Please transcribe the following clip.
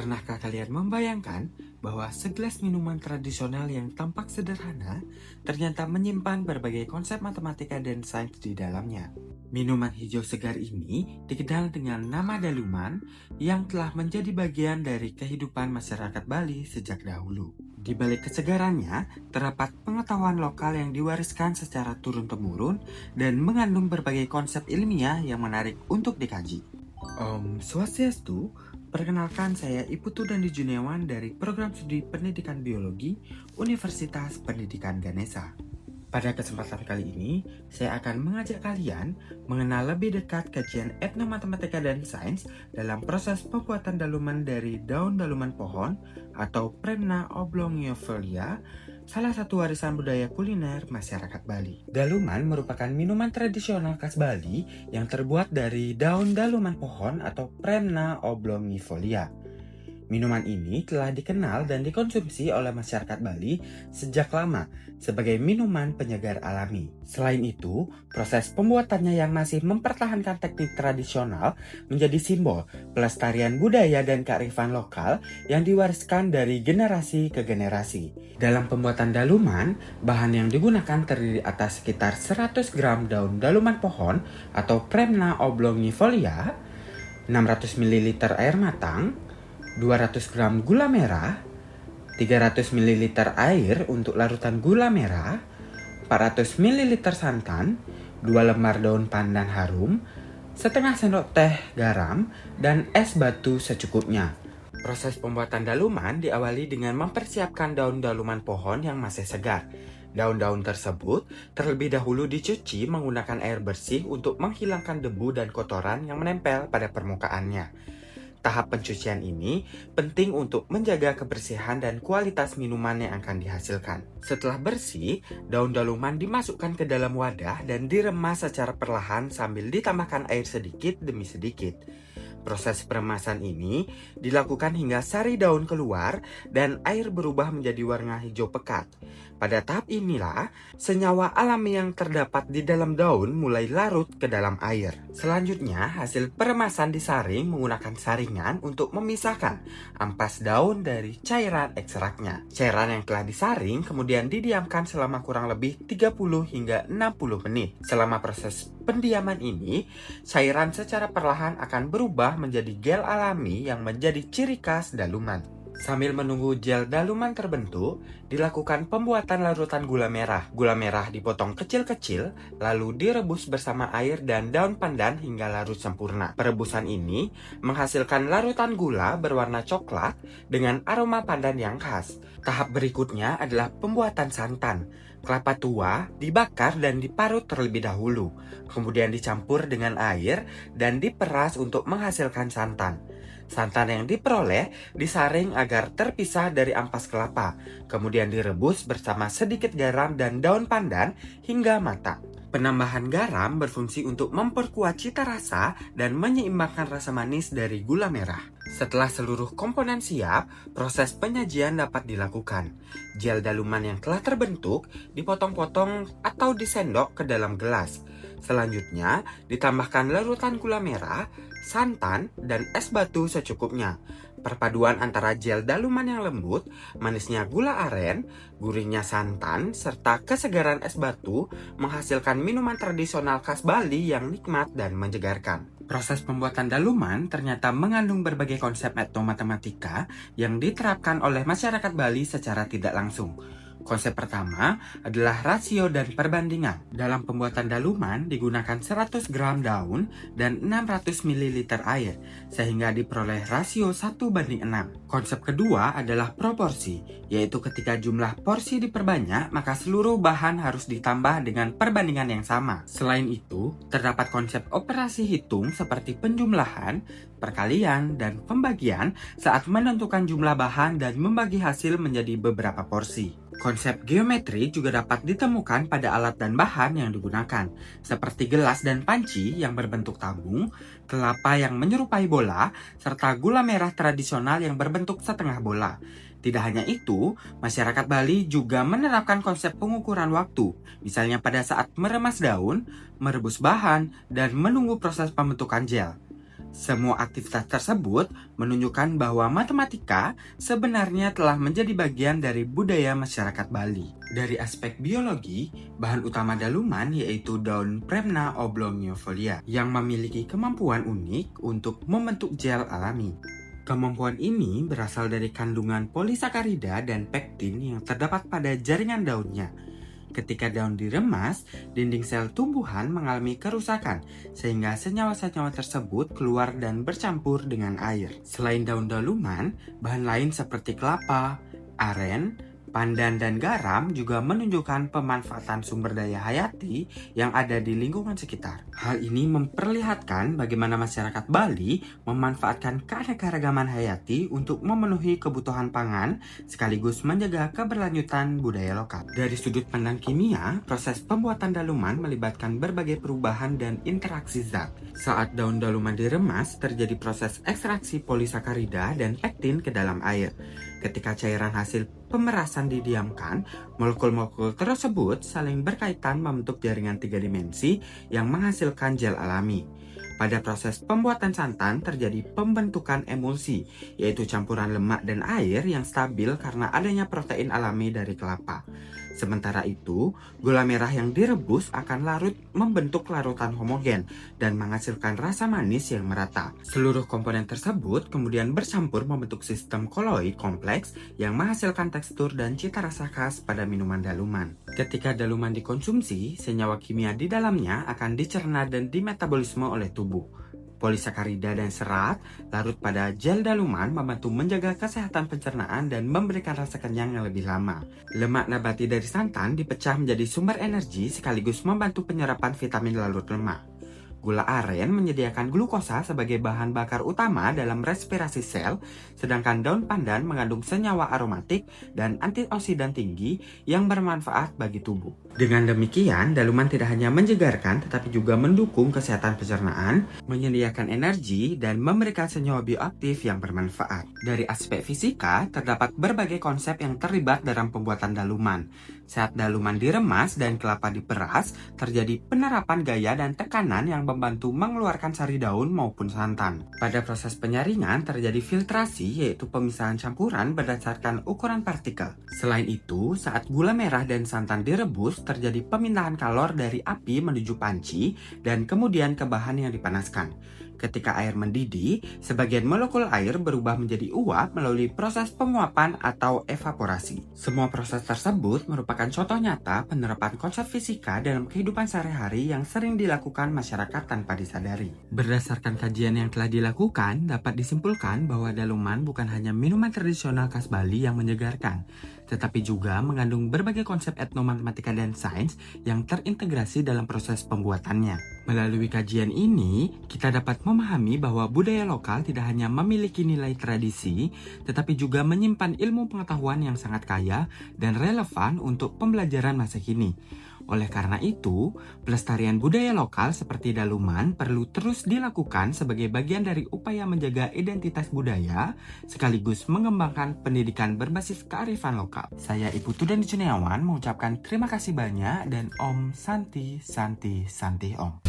Pernahkah kalian membayangkan bahwa segelas minuman tradisional yang tampak sederhana ternyata menyimpan berbagai konsep matematika dan sains di dalamnya? Minuman hijau segar ini dikenal dengan nama daluman yang telah menjadi bagian dari kehidupan masyarakat Bali sejak dahulu. Di balik kesegarannya, terdapat pengetahuan lokal yang diwariskan secara turun-temurun dan mengandung berbagai konsep ilmiah yang menarik untuk dikaji. Swastiastu, perkenalkan saya Iputu Dandi Juniawan dari Program Studi Pendidikan Biologi Universitas Pendidikan Ganesha. Pada kesempatan kali ini, saya akan mengajak kalian mengenal lebih dekat kajian etnomatematika dan sains dalam proses pembuatan daluman dari daun daluman pohon atau Premna oblongiofolia, salah satu warisan budaya kuliner masyarakat Bali. Daluman merupakan minuman tradisional khas Bali yang terbuat dari daun daluman pohon atau Premna oblongifolia. Minuman ini telah dikenal dan dikonsumsi oleh masyarakat Bali sejak lama sebagai minuman penyegar alami. Selain itu, proses pembuatannya yang masih mempertahankan teknik tradisional menjadi simbol pelestarian budaya dan kearifan lokal yang diwariskan dari generasi ke generasi. Dalam pembuatan daluman, bahan yang digunakan terdiri atas sekitar 100 gram daun daluman pohon atau Premna oblongifolia, 600 ml air matang, 200 gram gula merah, 300 ml air untuk larutan gula merah, 400 ml santan, 2 lembar daun pandan harum, setengah sendok teh garam, dan es batu secukupnya. Proses pembuatan daluman diawali dengan mempersiapkan daun daluman pohon yang masih segar. Daun-daun tersebut terlebih dahulu dicuci menggunakan air bersih untuk menghilangkan debu dan kotoran yang menempel pada permukaannya. Tahap pencucian ini penting untuk menjaga kebersihan dan kualitas minuman yang akan dihasilkan. Setelah bersih, daun daluman dimasukkan ke dalam wadah dan diremas secara perlahan sambil ditambahkan air sedikit demi sedikit. Proses peremasan ini dilakukan hingga sari daun keluar dan air berubah menjadi warna hijau pekat. Pada tahap inilah, senyawa alami yang terdapat di dalam daun mulai larut ke dalam air. Selanjutnya, hasil peremasan disaring menggunakan saringan untuk memisahkan ampas daun dari cairan ekstraknya. Cairan yang telah disaring kemudian didiamkan selama kurang lebih 30 hingga 60 menit. Selama proses pendiaman ini, cairan secara perlahan akan berubah menjadi gel alami yang menjadi ciri khas daluman. Sambil menunggu gel daluman terbentuk, dilakukan pembuatan larutan gula merah. Gula merah dipotong kecil-kecil, lalu direbus bersama air dan daun pandan hingga larut sempurna. Perebusan ini menghasilkan larutan gula berwarna coklat dengan aroma pandan yang khas. Tahap berikutnya adalah pembuatan santan. Kelapa tua dibakar dan diparut terlebih dahulu, kemudian dicampur dengan air dan diperas untuk menghasilkan santan. Santan yang diperoleh disaring agar terpisah dari ampas kelapa, kemudian direbus bersama sedikit garam dan daun pandan hingga matang. Penambahan garam berfungsi untuk memperkuat cita rasa dan menyeimbangkan rasa manis dari gula merah. Setelah seluruh komponen siap, proses penyajian dapat dilakukan. Gel daluman yang telah terbentuk dipotong-potong atau disendok ke dalam gelas. Selanjutnya, ditambahkan larutan gula merah, santan, dan es batu secukupnya. Perpaduan antara gel daluman yang lembut, manisnya gula aren, gurihnya santan, serta kesegaran es batu menghasilkan minuman tradisional khas Bali yang nikmat dan menyegarkan. Proses pembuatan daluman ternyata mengandung berbagai konsep etnomatematika yang diterapkan oleh masyarakat Bali secara tidak langsung. Konsep pertama adalah rasio dan perbandingan. Dalam pembuatan daluman digunakan 100 gram daun dan 600 ml air, sehingga diperoleh rasio 1:6. Konsep kedua adalah proporsi, yaitu ketika jumlah porsi diperbanyak, maka seluruh bahan harus ditambah dengan perbandingan yang sama. Selain itu, terdapat konsep operasi hitung seperti penjumlahan, perkalian, dan pembagian saat menentukan jumlah bahan dan membagi hasil menjadi beberapa porsi. Konsep geometri juga dapat ditemukan pada alat dan bahan yang digunakan, seperti gelas dan panci yang berbentuk tabung, kelapa yang menyerupai bola, serta gula merah tradisional yang berbentuk setengah bola. Tidak hanya itu, masyarakat Bali juga menerapkan konsep pengukuran waktu, misalnya pada saat meremas daun, merebus bahan, dan menunggu proses pembentukan gel. Semua aktivitas tersebut menunjukkan bahwa matematika sebenarnya telah menjadi bagian dari budaya masyarakat Bali. Dari aspek biologi, bahan utama daluman yaitu daun Premna oblongiofolia yang memiliki kemampuan unik untuk membentuk gel alami. Kemampuan ini berasal dari kandungan polisakarida dan pektin yang terdapat pada jaringan daunnya. Ketika daun diremas, dinding sel tumbuhan mengalami kerusakan, sehingga senyawa-senyawa tersebut keluar dan bercampur dengan air. Selain daun daluman, bahan lain seperti kelapa, aren, pandan, dan garam juga menunjukkan pemanfaatan sumber daya hayati yang ada di lingkungan sekitar. Hal ini memperlihatkan bagaimana masyarakat Bali memanfaatkan keanekaragaman hayati untuk memenuhi kebutuhan pangan sekaligus menjaga keberlanjutan budaya lokal. Dari sudut pandang kimia, proses pembuatan daluman melibatkan berbagai perubahan dan interaksi zat. Saat daun daluman diremas, terjadi proses ekstraksi polisakarida dan pektin ke dalam air. Ketika cairan hasil pemerasan didiamkan, molekul-molekul tersebut saling berkaitan membentuk jaringan 3 dimensi yang menghasilkan gel alami. Pada proses pembuatan santan terjadi pembentukan emulsi, yaitu campuran lemak dan air yang stabil karena adanya protein alami dari kelapa. Sementara itu, gula merah yang direbus akan larut membentuk larutan homogen dan menghasilkan rasa manis yang merata. Seluruh komponen tersebut kemudian bercampur membentuk sistem koloid kompleks yang menghasilkan tekstur dan cita rasa khas pada minuman daluman. Ketika daluman dikonsumsi, senyawa kimia di dalamnya akan dicerna dan dimetabolisme oleh tubuh. Polisakarida dan serat larut pada gel daluman membantu menjaga kesehatan pencernaan dan memberikan rasa kenyang yang lebih lama. Lemak nabati dari santan dipecah menjadi sumber energi sekaligus membantu penyerapan vitamin larut lemak. Gula aren menyediakan glukosa sebagai bahan bakar utama dalam respirasi sel, sedangkan daun pandan mengandung senyawa aromatik dan antioksidan tinggi yang bermanfaat bagi tubuh. Dengan demikian, daluman tidak hanya menyegarkan tetapi juga mendukung kesehatan pencernaan, menyediakan energi, dan memberikan senyawa bioaktif yang bermanfaat. Dari aspek fisika, terdapat berbagai konsep yang terlibat dalam pembuatan daluman. Saat daluman diremas dan kelapa diperas, terjadi penerapan gaya dan tekanan yang membantu mengeluarkan sari daun maupun santan. Pada proses penyaringan terjadi filtrasi, yaitu pemisahan campuran berdasarkan ukuran partikel. Selain itu, saat gula merah dan santan direbus, terjadi pemindahan kalor dari api menuju panci dan kemudian ke bahan yang dipanaskan. Ketika air mendidih, sebagian molekul air berubah menjadi uap melalui proses penguapan atau evaporasi. Semua proses tersebut merupakan contoh nyata penerapan konsep fisika dalam kehidupan sehari-hari yang sering dilakukan masyarakat tanpa disadari. Berdasarkan kajian yang telah dilakukan, dapat disimpulkan bahwa daluman bukan hanya minuman tradisional khas Bali yang menyegarkan, tetapi juga mengandung berbagai konsep etnomatematika dan sains yang terintegrasi dalam proses pembuatannya. Melalui kajian ini, kita dapat memahami bahwa budaya lokal tidak hanya memiliki nilai tradisi, tetapi juga menyimpan ilmu pengetahuan yang sangat kaya dan relevan untuk pembelajaran masa kini. Oleh karena itu, pelestarian budaya lokal seperti daluman perlu terus dilakukan sebagai bagian dari upaya menjaga identitas budaya, sekaligus mengembangkan pendidikan berbasis kearifan lokal. Saya Ibu Tudani Cuniawan mengucapkan terima kasih banyak dan Om Santi Santi Santi Om.